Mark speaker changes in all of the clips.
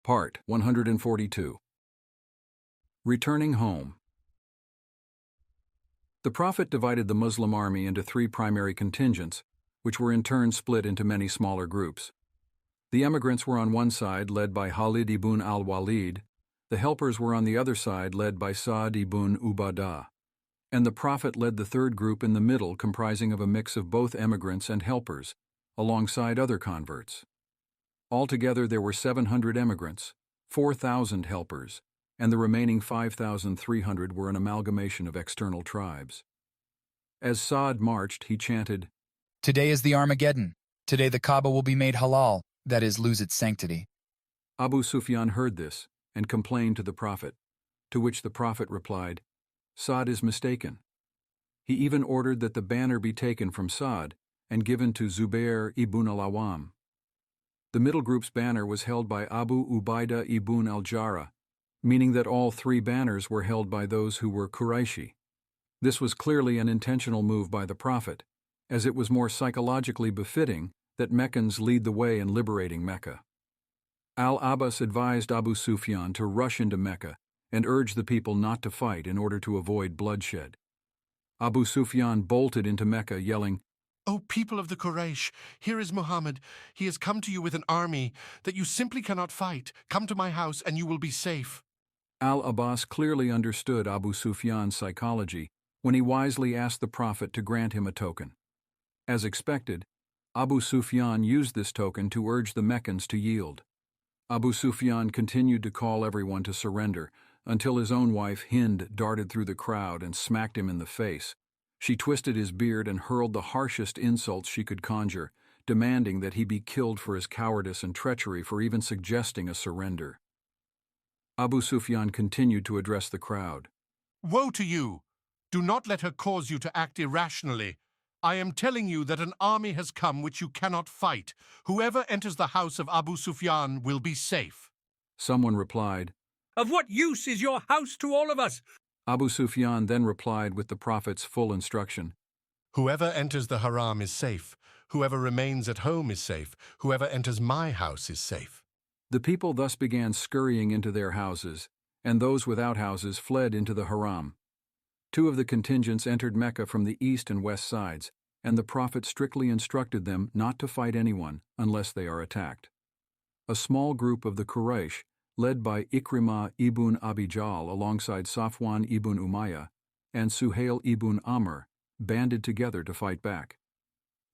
Speaker 1: Part 142. Returning home. The Prophet divided the Muslim army into three primary contingents, which were in turn split into many smaller groups. The emigrants were on one side, led by Khalid ibn al-Walid. The helpers were on the other side, led by Sa'd ibn Ubadah. And the Prophet led the third group in the middle, comprising of a mix of both emigrants and helpers, alongside other converts. Altogether there were 700 emigrants, 4,000 helpers, and the remaining 5,300 were an amalgamation of external tribes. As Sa'd marched, he chanted,
Speaker 2: "Today is the Armageddon. Today the Kaaba will be made halal, that is, lose its sanctity."
Speaker 1: Abu Sufyan heard this and complained to the Prophet, to which the Prophet replied, "Sa'd is mistaken." He even ordered that the banner be taken from Sa'd and given to Zubair ibn al-Awwam. The middle group's banner was held by Abu Ubaidah ibn al-Jarrah, meaning that all three banners were held by those who were Qurayshi. This was clearly an intentional move by the Prophet, as it was more psychologically befitting that Meccans lead the way in liberating Mecca. Al-Abbas advised Abu Sufyan to rush into Mecca and urge the people not to fight in order to avoid bloodshed. Abu Sufyan bolted into Mecca yelling,
Speaker 3: "O people of the Quraysh, here is Muhammad. He has come to you with an army that you simply cannot fight. Come to my house and you will be safe."
Speaker 1: Al-Abbas clearly understood Abu Sufyan's psychology when he wisely asked the Prophet to grant him a token. As expected, Abu Sufyan used this token to urge the Meccans to yield. Abu Sufyan continued to call everyone to surrender until his own wife Hind darted through the crowd and smacked him in the face. She twisted his beard and hurled the harshest insults she could conjure, demanding that he be killed for his cowardice and treachery for even suggesting a surrender. Abu Sufyan continued to address the crowd.
Speaker 3: "Woe to you! Do not let her cause you to act irrationally. I am telling you that an army has come which you cannot fight. Whoever enters the house of Abu Sufyan will be safe."
Speaker 1: Someone replied,
Speaker 4: "Of what use is your house to all of us?"
Speaker 1: Abu Sufyan then replied with the Prophet's full instruction,
Speaker 3: "Whoever enters the haram is safe. Whoever remains at home is safe. Whoever enters my house is safe."
Speaker 1: The people thus began scurrying into their houses, and those without houses fled into the haram. Two of the contingents entered Mecca from the east and west sides, and the Prophet strictly instructed them not to fight anyone unless they are attacked. A small group of the Quraysh, led by Ikrimah ibn Abi Jahl alongside Safwan ibn Umayyah and Suhail ibn Amr, banded together to fight back.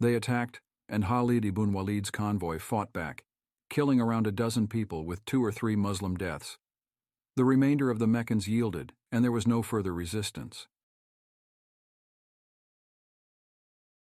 Speaker 1: They attacked, and Khalid ibn Walid's convoy fought back, killing around a dozen people with 2 or 3 Muslim deaths. The remainder of the Meccans yielded, and there was no further resistance.